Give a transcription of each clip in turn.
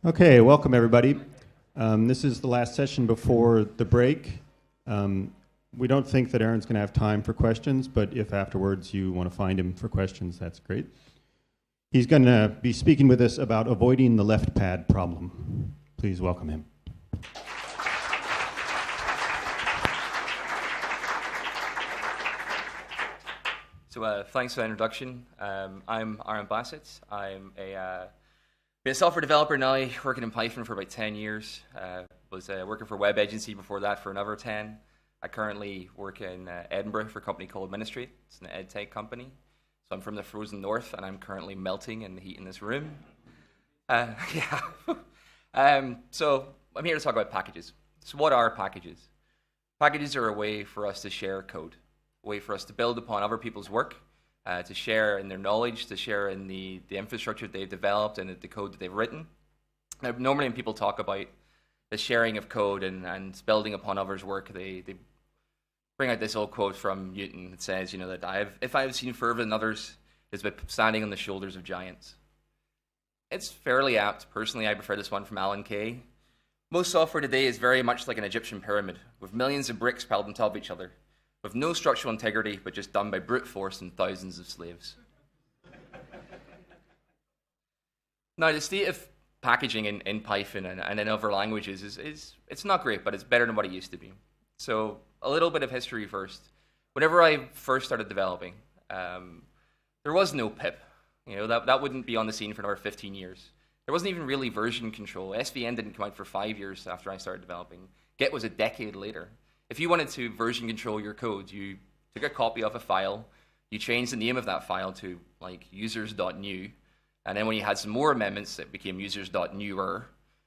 Okay, welcome everybody. This is the last session before the break. We don't think that Aaron's going to have time for questions, but if afterwards you want to find him for questions, that's great. He's going to be speaking with us about avoiding the left pad problem. Please welcome him. So thanks for the introduction. I'm Bassett. I'm been a software developer now, working in Python for about 10 years. Was working for a web agency before that for another 10. I currently work in Edinburgh for a company called Administrate. It's an ed tech company. So I'm from the frozen north, and I'm currently melting in the heat in this room. So I'm here to talk about packages. So what are packages? Packages are a way for us to share code, a way for us to build upon other people's work, to share in their knowledge, to share in the infrastructure they've developed and the code that they've written. Now, normally when people talk about the sharing of code and building upon others' work, they bring out this old quote from Newton that says, that if I have seen further than others, it's by standing on the shoulders of giants. It's fairly apt. Personally, I prefer this one from Alan Kay. Most software today is very much like an Egyptian pyramid, with millions of bricks piled on top of each other, with no structural integrity, but just done by brute force and thousands of slaves. Now, the state of packaging in Python and in other languages is it's not great, but it's better than what it used to be. So a little bit of history first. Whenever I first started developing, there was no pip. That wouldn't be on the scene for another 15 years. There wasn't even really version control. SVN didn't come out for 5 years after I started developing. Git was a decade later. If you wanted to version control your code, you took a copy of a file, you changed the name of that file to like users.new, and then when you had some more amendments, it became users.newer,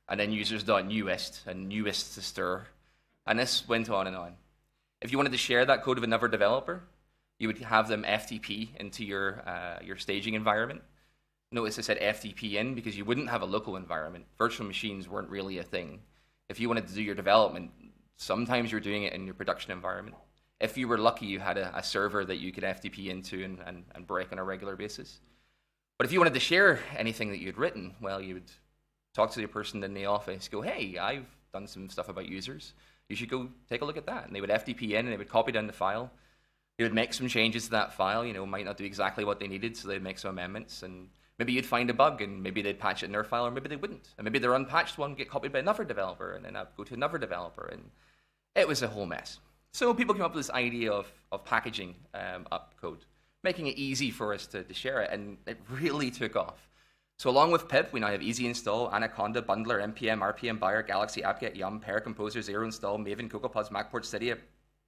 and then users.newest, and newest to stir, and this went on and on. If you wanted to share that code with another developer, you would have them FTP into your staging environment. Notice I said FTP in because you wouldn't have a local environment. Virtual machines weren't really a thing. If you wanted to do your development, sometimes you're doing it in your production environment. If you were lucky, you had a server that you could FTP into and break on a regular basis. But if you wanted to share anything that you'd written, well, you would talk to the person in the office, go, hey, I've done some stuff about users. You should go take a look at that. And they would FTP in, and they would copy down the file. They would make some changes to that file, might not do exactly what they needed, so they'd make some amendments. And maybe you'd find a bug, and maybe they'd patch it in their file, or maybe they wouldn't. And maybe their unpatched one would get copied by another developer, and then I'd go to another developer. And it was a whole mess. So people came up with this idea of packaging up code, making it easy for us to share it, and it really took off. So along with pip, we now have easy install, Anaconda, Bundler, NPM, RPM, Buyer, Galaxy, apt-get, Yum, Pair, Composer, Zero install, Maven, CocoaPods, MacPort, Cydia,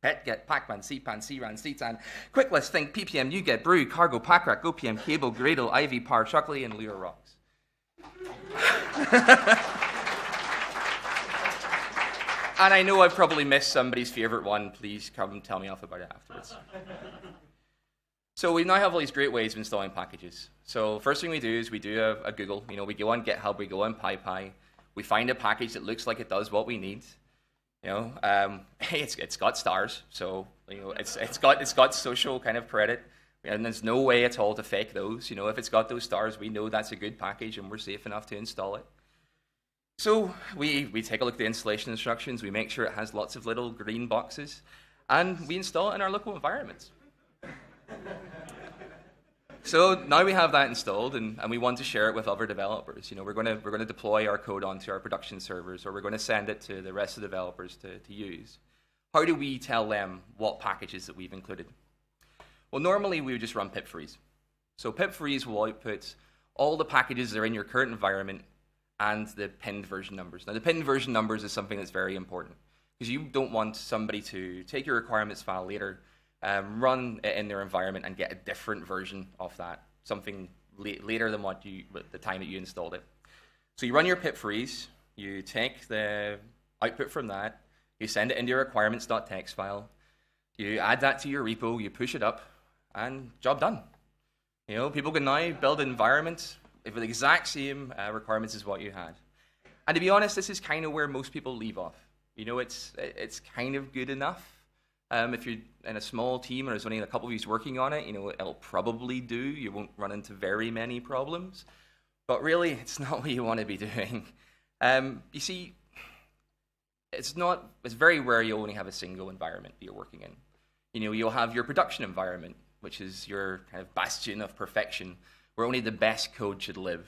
Pet, Get, Pacman, CPAN, CRAN, CTAN, QuickList, Think, PPM, NuGet, Brew, Cargo, Packrack, GoPM, Cable, Gradle, Ivy, Power, Shuttle, and Lure Rocks. And I know I've probably missed somebody's favorite one. Please come tell me off about it afterwards. So we now have all these great ways of installing packages. So first thing we do is we do a Google. We go on GitHub, we go on PyPI. We find a package that looks like it does what we need. It's got stars, so it's got social kind of credit, and there's no way at all to fake those. If it's got those stars, we know that's a good package, and we're safe enough to install it. So we take a look at the installation instructions, we make sure it has lots of little green boxes, and we install it in our local environments. So now we have that installed, and we want to share it with other developers. We're going to deploy our code onto our production servers, or we're going to send it to the rest of the developers to use. How do we tell them what packages that we've included? Well, normally we would just run pip freeze. So pip freeze will output all the packages that are in your current environment and the pinned version numbers. Now, the pinned version numbers is something that's very important because you don't want somebody to take your requirements file later, run it in their environment, and get a different version of that, something later than the time that you installed it. So you run your pip freeze, you take the output from that, you send it into your requirements.txt file, you add that to your repo, you push it up, and job done. People can now build environments with the exact same requirements as what you had. And to be honest, this is kind of where most people leave off. It's kind of good enough. If you're in a small team and there's only a couple of you working on it, it'll probably do. You won't run into very many problems. But really, it's not what you want to be doing. You see, it's very rare you only have a single environment that you're working in. You'll have your production environment, which is your kind of bastion of perfection, where only the best code should live.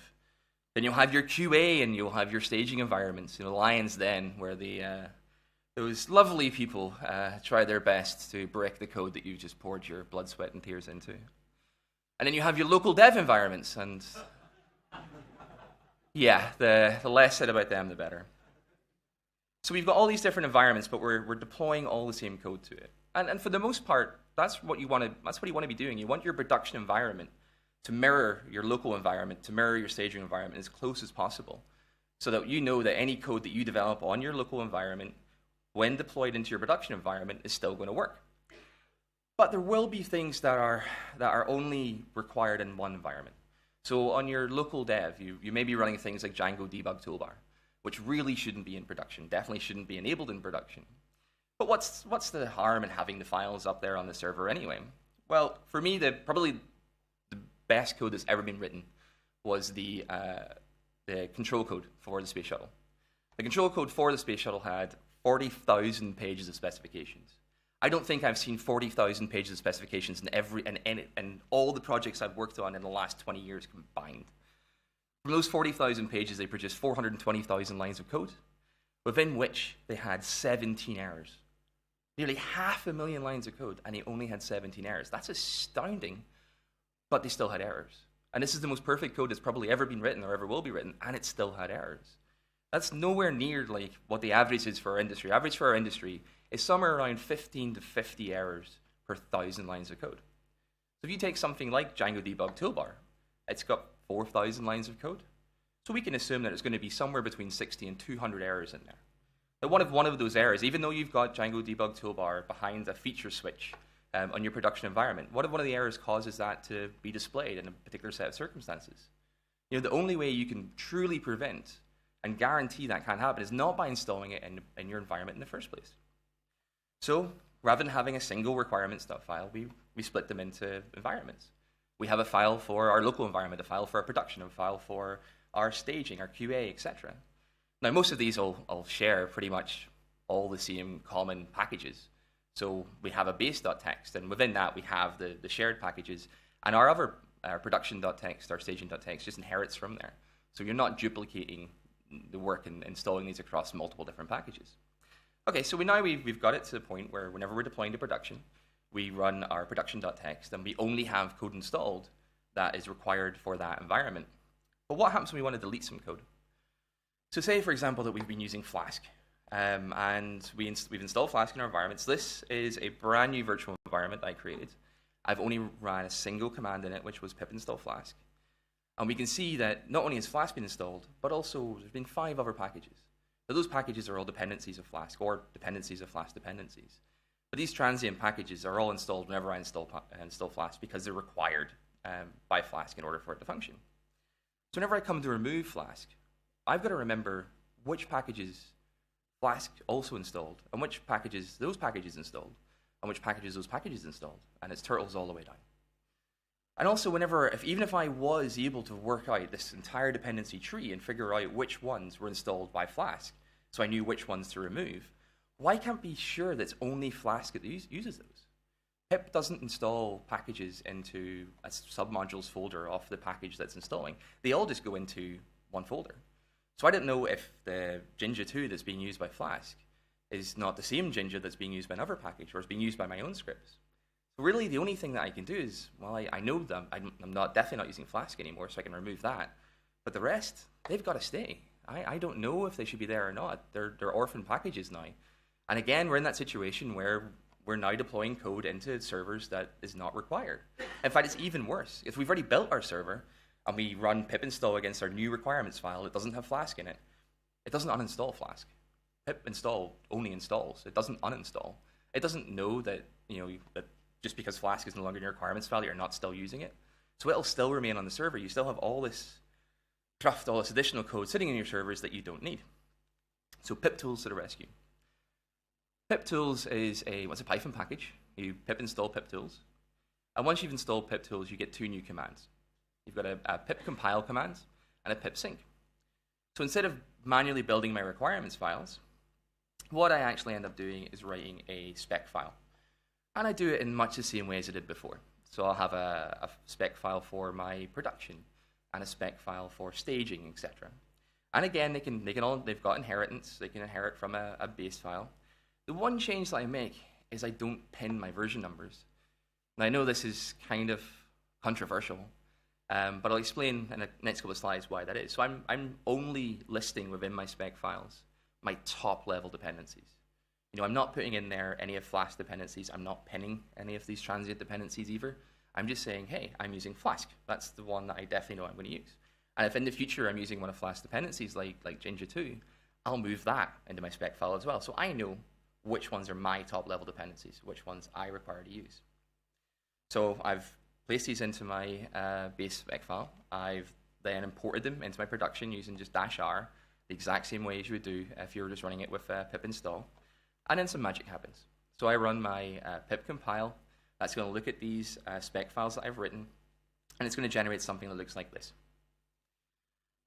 Then you'll have your QA and you'll have your staging environments, Lion's Den, where those lovely people try their best to break the code that you just poured your blood, sweat, and tears into. And then you have your local dev environments, and yeah, the less said about them, the better. So we've got all these different environments, but we're deploying all the same code to it. And for the most part, that's what you want to be doing. You want your production environment to mirror your local environment, to mirror your staging environment as close as possible, so that you know that any code that you develop on your local environment, when deployed into your production environment, is still going to work. But there will be things that are only required in one environment. So on your local dev, you may be running things like Django debug toolbar, which really shouldn't be in production, definitely shouldn't be enabled in production. But what's the harm in having the files up there on the server anyway? Well, for me, probably the best code that's ever been written was the control code for the Space Shuttle. The control code for the Space Shuttle had 40,000 pages of specifications. I don't think I've seen 40,000 pages of specifications in all the projects I've worked on in the last 20 years combined. From those 40,000 pages, they produced 420,000 lines of code, within which they had 17 errors. Nearly 500,000 lines of code, and they only had 17 errors. That's astounding, but they still had errors. And this is the most perfect code that's probably ever been written or ever will be written, and it still had errors. That's nowhere near like what the average is for our industry. Average for our industry is somewhere around 15 to 50 errors per 1,000 lines of code. So if you take something like Django debug toolbar, it's got 4,000 lines of code. So we can assume that it's going to be somewhere between 60 and 200 errors in there. Now, one of those errors, even though you've got Django debug toolbar behind a feature switch on your production environment, what if one of the errors causes that to be displayed in a particular set of circumstances? The only way you can truly prevent and guarantee that can't happen is not by installing it in your environment in the first place. So rather than having a single requirements.file, file, we split them into environments. We have a file for our local environment, a file for our production, a file for our staging, our QA, etc. Now, most of these all share pretty much all the same common packages. So we have a base.txt, and within that we have the shared packages, and our production.txt, our staging.txt just inherits from there. So you're not duplicating the work in installing these across multiple different packages. Okay, so we've got it to the point where whenever we're deploying to production, we run our production.txt, and we only have code installed that is required for that environment. But what happens when we want to delete some code? So say, for example, that we've been using Flask, and we've installed Flask in our environments. This is a brand new virtual environment that I created. I've only ran a single command in it, which was pip install Flask. And we can see that not only has Flask been installed, but also there's been 5 other packages. So those packages are all dependencies of Flask, or dependencies of Flask dependencies. But these transient packages are all installed whenever I install Flask because they're required by Flask in order for it to function. So whenever I come to remove Flask, I've got to remember which packages Flask also installed, and which packages those packages installed, and which packages those packages installed, and it's turtles all the way down. And also, even if I was able to work out this entire dependency tree and figure out which ones were installed by Flask, so I knew which ones to remove, why can't be sure that it's only Flask that uses those? Pip doesn't install packages into a submodules folder off the package that's installing. They all just go into one folder. So I don't know if the Jinja 2 that's being used by Flask is not the same Jinja that's being used by another package, or is being used by my own scripts. So really, the only thing that I can do is, well, I know them. I'm definitely not using Flask anymore, so I can remove that. But the rest, they've got to stay. I don't know if they should be there or not. They're Orphan packages now. And again, we're in that situation where we're now deploying code into servers that is not required. In fact, it's even worse. If we've already built our server, and we run pip install against our new requirements file that doesn't have Flask in it, it doesn't uninstall Flask. Pip install only installs. It doesn't uninstall. It doesn't know that that just because Flask is no longer in your requirements file, you're not still using it. So it'll still remain on the server. You still have all this cruft, all this additional code sitting in your servers that you don't need. So pip tools to the rescue. Pip tools is a Python package. You pip install pip tools. And once you've installed pip tools, you get 2 new commands. You've got a pip compile command and a pip sync. So instead of manually building my requirements files, what I actually end up doing is writing a spec file. And I do it in much the same way as I did before. So I'll have a spec file for my production and a spec file for staging, etc. And again, they've got inheritance. They can inherit from a base file. The one change that I make is I don't pin my version numbers. Now I know this is kind of controversial, but I'll explain in the next couple of slides why that is. So I'm only listing within my spec files my top level dependencies. I'm not putting in there any of Flask dependencies. I'm not pinning any of these transient dependencies either. I'm just saying, hey, I'm using Flask. That's the one that I definitely know I'm going to use. And if in the future I'm using one of Flask dependencies like Jinja 2, I'll move that into my spec file as well. So I know which ones are my top level dependencies, which ones I require to use. So I've placed these into my base spec file. I've then imported them into my production using just -r, the exact same way as you would do if you were just running it with pip install. And then some magic happens. So I run my pip compile. That's going to look at these spec files that I've written, and it's going to generate something that looks like this.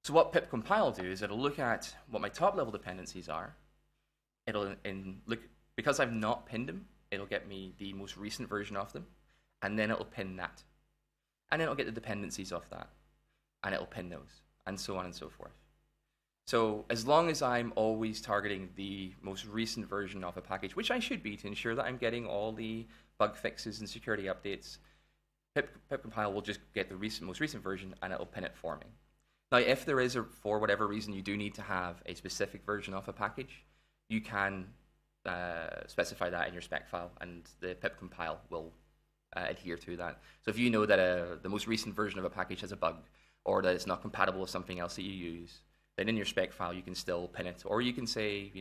So what pip compile will do is it'll look at what my top level dependencies are. It'll look, because I've not pinned them, it'll get me the most recent version of them, and then it'll pin that. And then it'll get the dependencies of that, and it'll pin those, and so on and so forth. So as long as I'm always targeting the most recent version of a package, which I should be to ensure that I'm getting all the bug fixes and security updates, pip compile will just get the most recent version and it'll pin it for me. Now, if there is, for whatever reason, you do need to have a specific version of a package, you can specify that in your spec file, and the pip compile will adhere to that. So if you know that the most recent version of a package has a bug, or that it's not compatible with something else that you use, then in your spec file you can still pin it, or you can say,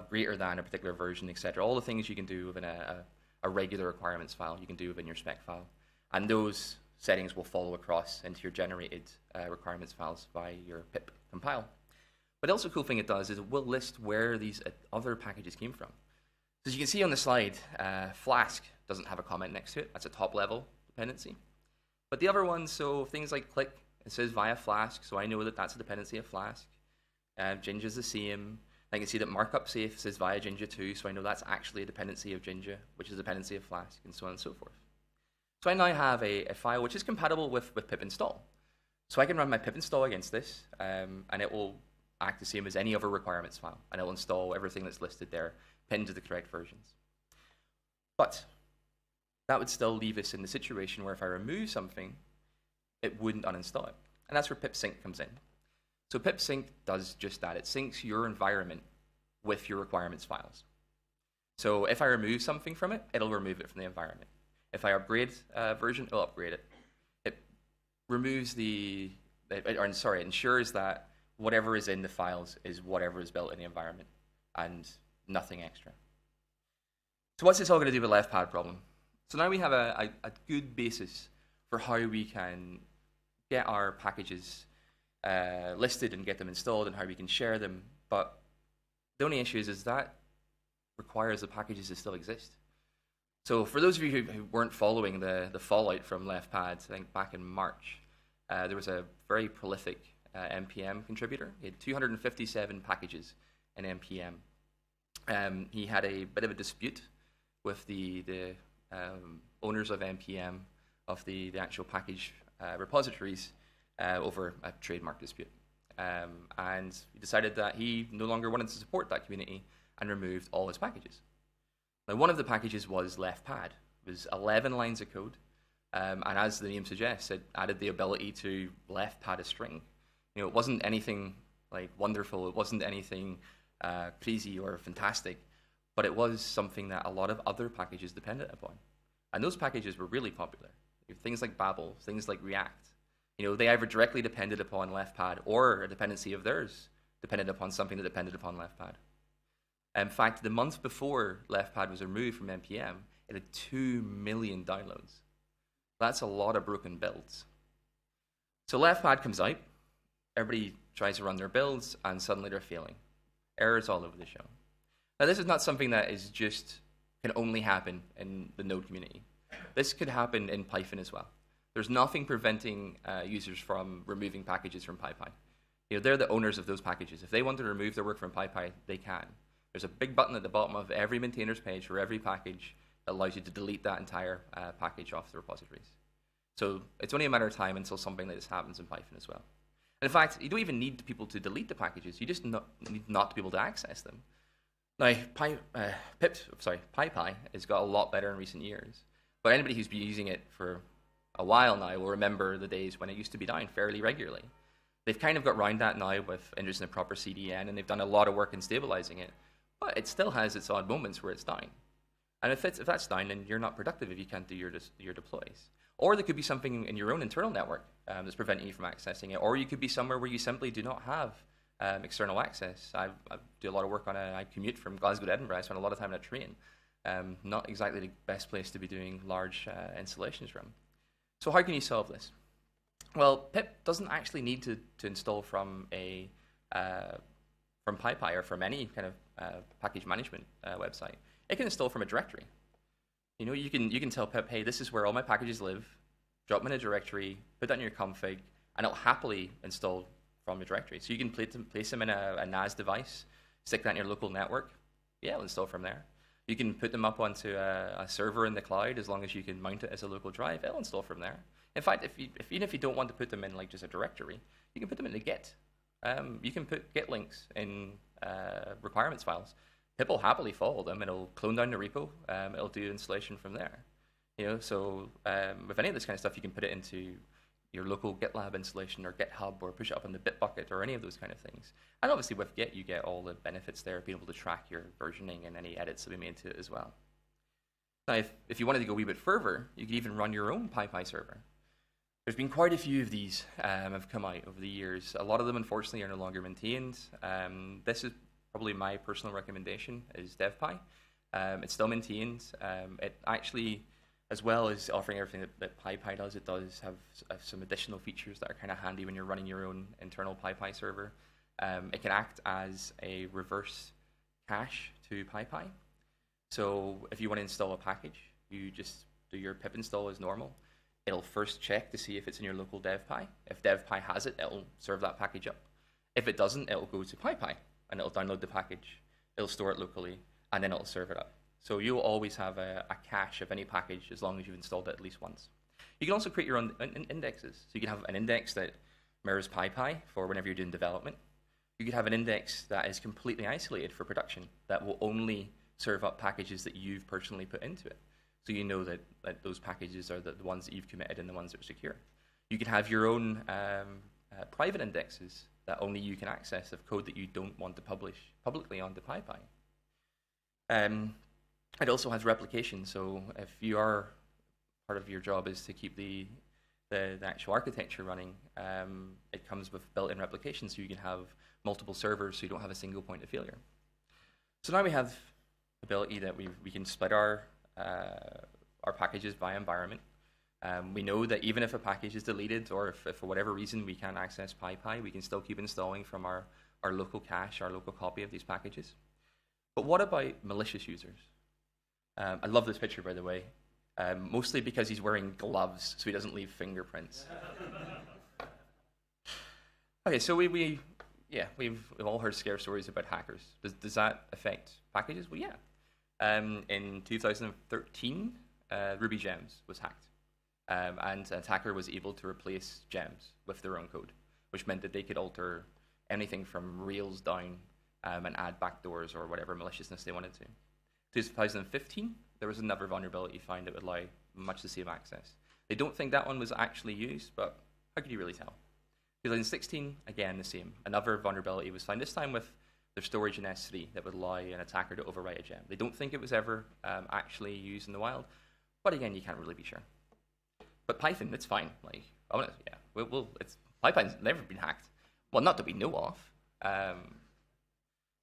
greater than a particular version, etc. All the things you can do within a regular requirements file, you can do within your spec file, and those settings will follow across into your generated requirements files by your pip compile. But the also cool thing it does is it will list where these other packages came from. So as you can see on the slide, Flask doesn't have a comment next to it. That's a top level dependency. But the other ones, so things like click, it says via Flask, so I know that that's a dependency of Flask. Jinja is the same. I can see that markup safe says via Jinja 2, so I know that's actually a dependency of Jinja, which is a dependency of Flask, and so on and so forth. So I now have a file which is compatible with pip install. So I can run my pip install against this, and it will act the same as any other requirements file, and it will install everything that's listed there, pinned to the correct versions. But that would still leave us in the situation where if I remove something, it wouldn't uninstall it. And that's where pip sync comes in. So pip sync does just that. It syncs your environment with your requirements files. So if I remove something from it, it'll remove it from the environment. If I upgrade a version, it'll upgrade it. It removes it ensures that whatever is in the files is whatever is built in the environment and nothing extra. So what's this all going to do with the left pad problem? So now we have a good basis for how we can get our packages listed and get them installed and how we can share them. But the only issue is that requires the packages to still exist. So for those of you who weren't following the fallout from left pads, I think back in March, there was a very prolific MPM contributor. He had 257 packages in MPM. He had a bit of a dispute with the owners of MPM, of the actual package repositories, over a trademark dispute. And he decided that he no longer wanted to support that community and removed all his packages. Now, one of the packages was left pad. It was 11 lines of code, and as the name suggests, it added the ability to left pad a string. It wasn't anything like wonderful. It wasn't anything crazy or fantastic, but it was something that a lot of other packages depended upon. And those packages were really popular. Things like Babel, things like React. They either directly depended upon left pad or a dependency of theirs depended upon something that depended upon left pad. In fact, the month before left pad was removed from NPM, it had 2 million downloads. That's a lot of broken builds. So left pad comes out, everybody tries to run their builds, and suddenly they're failing. Errors all over the show. Now, this is not something that can only happen in the Node community. This could happen in Python as well. There's nothing preventing users from removing packages from PyPI. They're the owners of those packages. If they want to remove their work from PyPI, they can. There's a big button at the bottom of every maintainer's page for every package that allows you to delete that entire package off the repositories. So it's only a matter of time until something like this happens in Python as well. And in fact, you don't even need people to delete the packages. You just need not to be able to access them. Now, PyPI has got a lot better in recent years. But anybody who's been using it for a while now will remember the days when it used to be down fairly regularly. They've kind of got around that now with introducing a proper CDN, and they've done a lot of work in stabilizing it. But it still has its odd moments where it's down. And if that's down, then you're not productive if you can't do your deploys. Or there could be something in your own internal network that's preventing you from accessing it. Or you could be somewhere where you simply do not have external access. I do a lot of work I commute from Glasgow to Edinburgh. I spend a lot of time on a train. Not exactly the best place to be doing large installations from. So how can you solve this? Well, pip doesn't actually need to install from from PyPI or from any kind of package management website. It can install from a directory. You can tell pip, hey, this is where all my packages live. Drop them in a directory, put that in your config, and it'll happily install from a directory. So you can place them in a NAS device, stick that in your local network. Yeah, it'll install from there. You can put them up onto a server in the cloud as long as you can mount it as a local drive. It'll install from there. In fact, even if you don't want to put them in like just a directory, you can put them in the Git. You can put Git links in requirements files. Pip will happily follow them. It'll clone down the repo. It'll do installation from there. So with any of this kind of stuff, you can put it into your local GitLab installation or GitHub, or push it up in the Bitbucket or any of those kind of things. And obviously with Git, you get all the benefits there, being able to track your versioning and any edits that we made to it as well. Now, if you wanted to go a wee bit further, you could even run your own PyPI server. There's been quite a few of these have come out over the years. A lot of them, unfortunately, are no longer maintained. This is probably my personal recommendation, is DevPy. It's still maintained. It actually, as well as offering everything that PyPI does, it does have some additional features that are kind of handy when you're running your own internal PyPI server. It can act as a reverse cache to PyPI. So if you want to install a package, you just do your pip install as normal. It'll first check to see if it's in your local DevPy. If DevPy has it, it'll serve that package up. If it doesn't, it'll go to PyPI, and it'll download the package. It'll store it locally, and then it'll serve it up. So you'll always have a cache of any package as long as you've installed it at least once. You can also create your own indexes. So you can have an index that mirrors PyPI for whenever you're doing development. You could have an index that is completely isolated for production, that will only serve up packages that you've personally put into it. So you know that those packages are the ones that you've committed and the ones that are secure. You can have your own private indexes that only you can access of code that you don't want to publish publicly onto PyPI. It also has replication. So if you are, part of your job is to keep the actual architecture running, it comes with built-in replication, so you can have multiple servers, so you don't have a single point of failure. So now we have the ability that we can split our packages by environment. We know that even if a package is deleted, or if for whatever reason we can't access PyPI, we can still keep installing from our local cache, our local copy of these packages. But what about malicious users? I love this picture, by the way, mostly because he's wearing gloves, so he doesn't leave fingerprints. Okay, so we've all heard scare stories about hackers. Does that affect packages? Well, yeah. In 2013, Ruby Gems was hacked, and an attacker was able to replace gems with their own code, which meant that they could alter anything from Rails down and add backdoors or whatever maliciousness they wanted to. 2015, there was another vulnerability found that would allow much the same access. They don't think that one was actually used, but how could you really tell? 2016, again, the same. Another vulnerability was found, this time with their storage in S3 that would allow an attacker to overwrite a gem. They don't think it was ever actually used in the wild, but again, you can't really be sure. But Python, it's fine. Python's never been hacked. Well, not that we know of.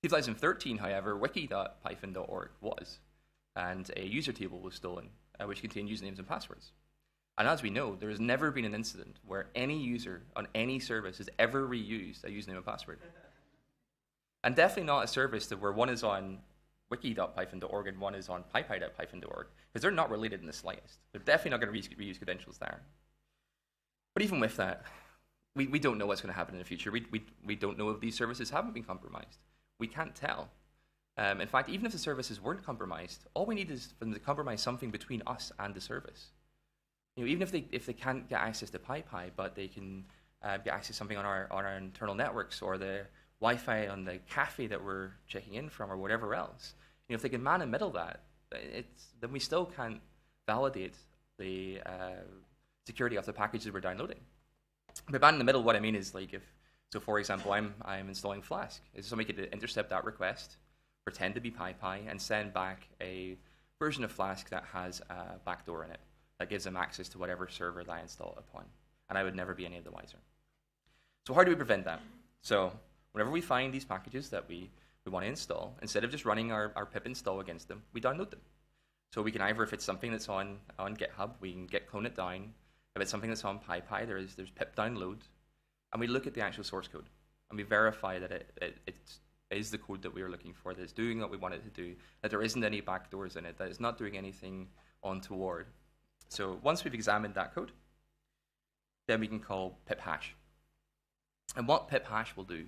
2013, however, wiki.python.org was, and a user table was stolen, which contained usernames and passwords. And as we know, there has never been an incident where any user on any service has ever reused a username and password. And definitely not a service where one is on wiki.python.org and one is on pypi.python.org, because they're not related in the slightest. They're definitely not going to reuse credentials there. But even with that, we don't know what's going to happen in the future. We don't know if these services haven't been compromised. We can't tell. In fact, even if the services weren't compromised, all we need is for them to compromise something between us and the service. Even if they can't get access to PyPI, but they can get access to something on our internal networks or the Wi-Fi on the cafe that we're checking in from or whatever else. If they can man and middle that, then we still can't validate the security of the packages we're downloading. By man in the middle, what I mean is so for example, I'm installing Flask. Is somebody could intercept that request, pretend to be PyPI, and send back a version of Flask that has a backdoor in it that gives them access to whatever server that I install it upon. And I would never be any of the wiser. So how do we prevent that? So whenever we find these packages that we want to install, instead of just running our pip install against them, we download them. So we can either, if it's something that's on GitHub, we can git clone it down. If it's something that's on PyPI, there's pip download. And we look at the actual source code. And we verify that it is the code that we are looking for, that it's doing what we want it to do, that there isn't any backdoors in it, that it's not doing anything untoward. So once we've examined that code, then we can call pip hash. And what pip hash will do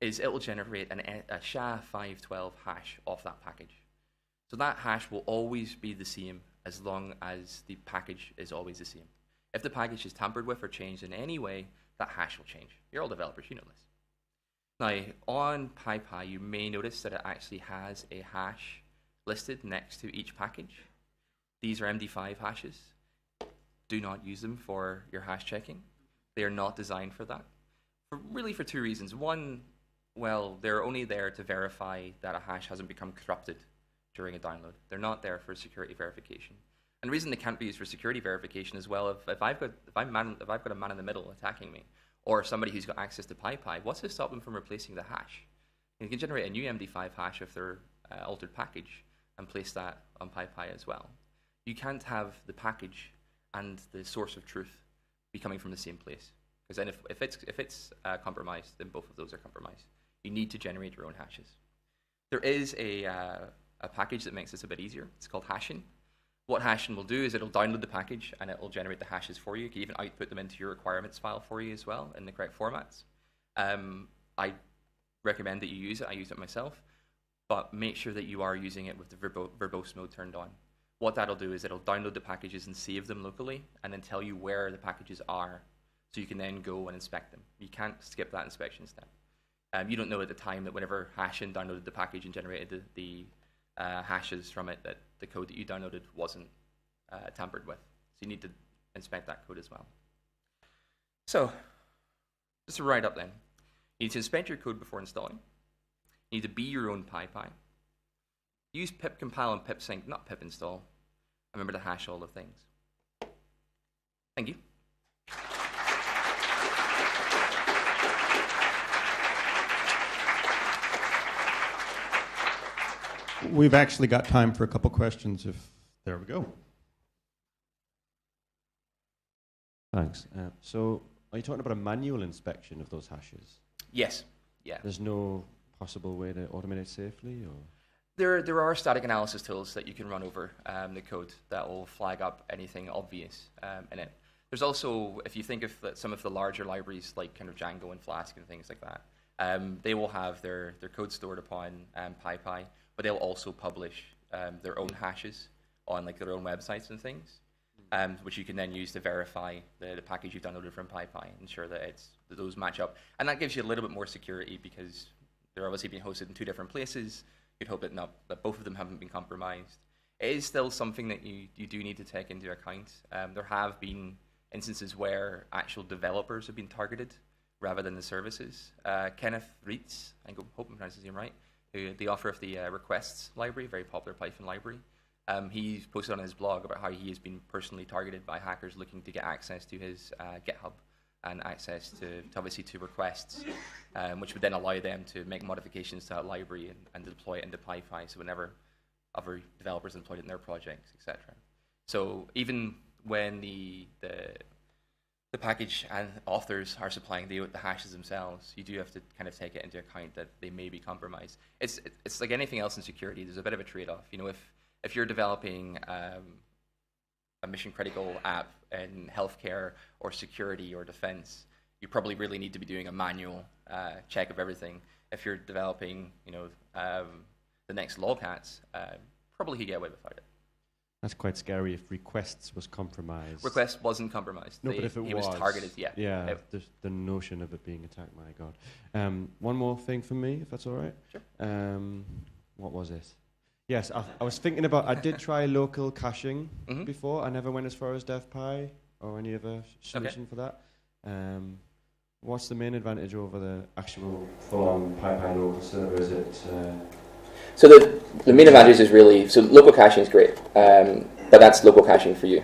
is it will generate a SHA-512 hash off that package. So that hash will always be the same as long as the package is always the same. If the package is tampered with or changed in any way, that hash will change. You're all developers, you know this. Now, on PyPI, you may notice that it actually has a hash listed next to each package. These are MD5 hashes. Do not use them for your hash checking. They are not designed for that. For two reasons. One, well, they're only there to verify that a hash hasn't become corrupted during a download. They're not there for security verification. And the reason they can't be used for security verification as well, if I've got a man in the middle attacking me, or somebody who's got access to PyPI, what's to stop them from replacing the hash? You can generate a new MD5 hash with their altered package and place that on PyPI as well. You can't have the package and the source of truth be coming from the same place, because then if it's compromised, then both of those are compromised. You need to generate your own hashes. There is a package that makes this a bit easier. It's called Hashin. What Hashin will do is it'll download the package and it will generate the hashes for you. You can even output them into your requirements file for you as well in the correct formats. I recommend that you use it. I use it myself, but make sure that you are using it with the verbose mode turned on. What that'll do is it'll download the packages and save them locally and then tell you where the packages are so you can then go and inspect them. You can't skip that inspection step. You don't know at the time that whenever Hashin downloaded the package and generated the hashes from it, that the code that you downloaded wasn't tampered with. So you need to inspect that code as well. So, just to write up then, you need to inspect your code before installing. You need to be your own PyPI. Use pip compile and pip sync, not pip install. Remember to hash all the things. Thank you. We've actually got time for a couple questions. There we go. Thanks. So, are you talking about a manual inspection of those hashes? Yes. Yeah. There's no possible way to automate it safely, or? There are static analysis tools that you can run over the code that will flag up anything obvious in it. There's also, if you think of some of the larger libraries like kind of Django and Flask and things like that, they will have their code stored upon PyPI, but they'll also publish their own hashes on like their own websites and things, which you can then use to verify the package you've downloaded from PyPI and ensure that those match up. And that gives you a little bit more security because they're obviously being hosted in two different places. You'd hope that both of them haven't been compromised. It is still something that you do need to take into account. There have been instances where actual developers have been targeted rather than the services. Kenneth Reitz, I hope I'm pronouncing his name right, the author of the requests library, very popular Python library. He's posted on his blog about how he has been personally targeted by hackers looking to get access to his GitHub and access to requests, which would then allow them to make modifications to that library and deploy it into PyPI, so whenever other developers employed it in their projects, etc. So even when the package and authors are supplying the hashes themselves, you do have to kind of take it into account that they may be compromised. It's like anything else in security. There's a bit of a trade-off. If you're developing a mission-critical app in healthcare or security or defense, you probably really need to be doing a manual check of everything. If you're developing, the next logcats, probably could get away without it. That's quite scary if requests was compromised. Request wasn't compromised. No, but if he was targeted, yeah. Yeah, the notion of it being attacked, my God. One more thing for me, if that's all right. Sure. What was it? Yes, I was thinking about, I did try local caching before. I never went as far as DevPy or any other solution for that. What's the main advantage over the actual full-on PyPI local server? Is it... So the main advantage is really, so local caching is great, but that's local caching for you.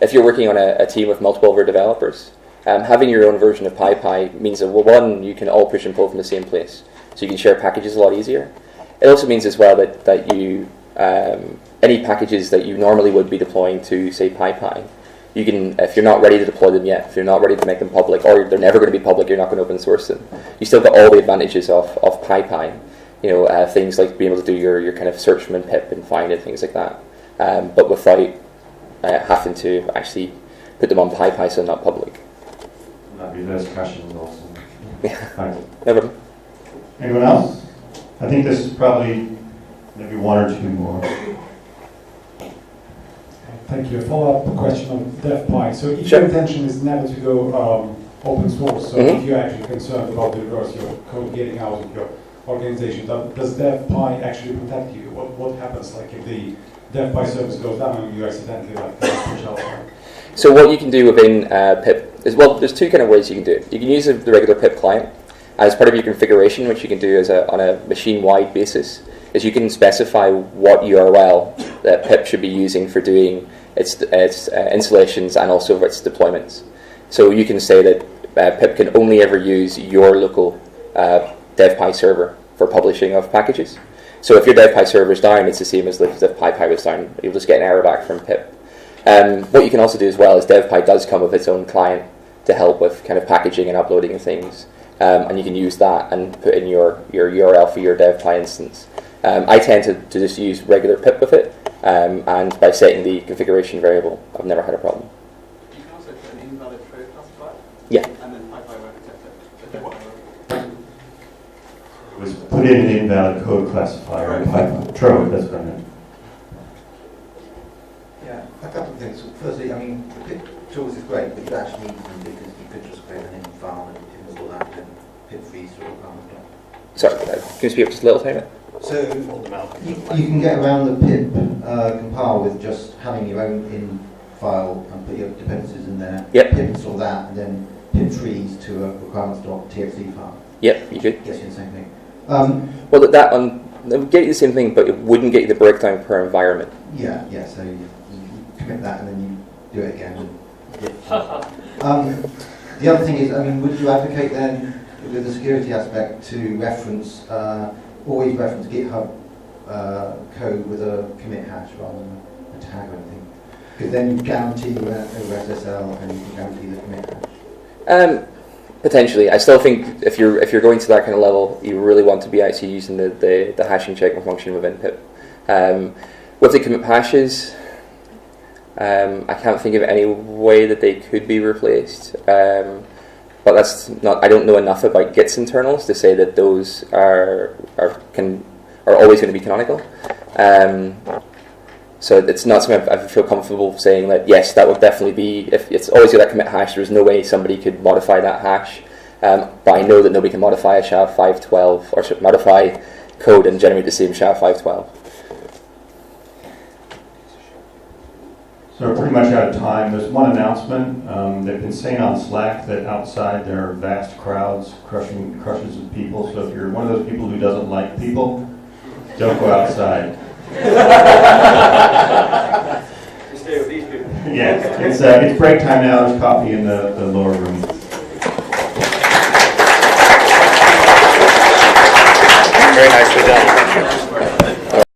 If you're working on a team with multiple other developers, having your own version of PyPI means that, well, one, you can all push and pull from the same place, so you can share packages a lot easier. It also means as well that you, any packages that you normally would be deploying to, say, PyPI, you can, if you're not ready to deploy them yet, if you're not ready to make them public, or they're never going to be public, you're not going to open source them, you still got all the advantages of PyPI. Things like being able to do your kind of search from pip and find it, things like that, but without having to actually put them on PyPI so they're not public. And that reverse caching is awesome. Yeah. Thanks. No problem. Anyone else? I think this is probably maybe one or two more. Thank you. A follow-up question on DevPy. So if Sure. your intention is never to go open source, so if you're actually concerned about the reverse, your code getting out of your organization, does DevPy actually protect you? What happens like if the DevPy service goes down and you accidentally push out? So what you can do within pip is, well, there's two kind of ways you can do it. You can use the regular pip client as part of your configuration, which you can do on a machine-wide basis, is you can specify what URL that pip should be using for doing its installations and also for its deployments. So you can say that pip can only ever use your local DevPy server for publishing of packages. So if your DevPy server is down, it's the same as if PyPI was down. You'll just get an error back from pip. What you can also do as well is DevPy does come with its own client to help with kind of packaging and uploading and things. And you can use that and put in your URL for your DevPy instance. I tend to just use regular pip with it, and by setting the configuration variable, I've never had a problem. You can also put an invalid code classifier. Yeah. And then PyPI won't accept it. It was put in an invalid code classifier in Python. True, that's what I meant. Yeah, a couple of things. Firstly, I mean, the pip tools is great, but you actually need them because you could just create an init file and install that and pip freeze or whatever. Sorry, can you speak up just a little tiny bit? So you can get around the pip compile with just having your own in file and put your dependencies in there. Yep. Pip install that and then pip freeze to a requirements.txt file. Yep, you could. Gets you the same thing. Well, that one would get you the same thing, but it wouldn't get you the breakdown per environment. Yeah. So you commit that and then you do it again. The other thing is, I mean, would you advocate then, with the security aspect, to reference, always reference GitHub code with a commit hash rather than a tag or anything? Because then you guarantee over SSL and you can guarantee the commit hash. Potentially, I still think if you're going to that kind of level, you really want to be actually using the hashing checking function within pip. With the commit hashes, I can't think of any way that they could be replaced. But that's not. I don't know enough about Git's internals to say that those are always going to be canonical. So it's not something I feel comfortable saying that yes, that would definitely be, if it's always got that commit hash, there's no way somebody could modify that hash. But I know that nobody can modify a SHA-512 or modify code and generate the same SHA-512. So we're pretty much out of time. There's one announcement. They've been saying on Slack that outside there are vast crowds, crushes of people. So if you're one of those people who doesn't like people, don't go outside. Just stay with these people. Yeah, it's break time now. There's coffee in the lower room. Very nicely done.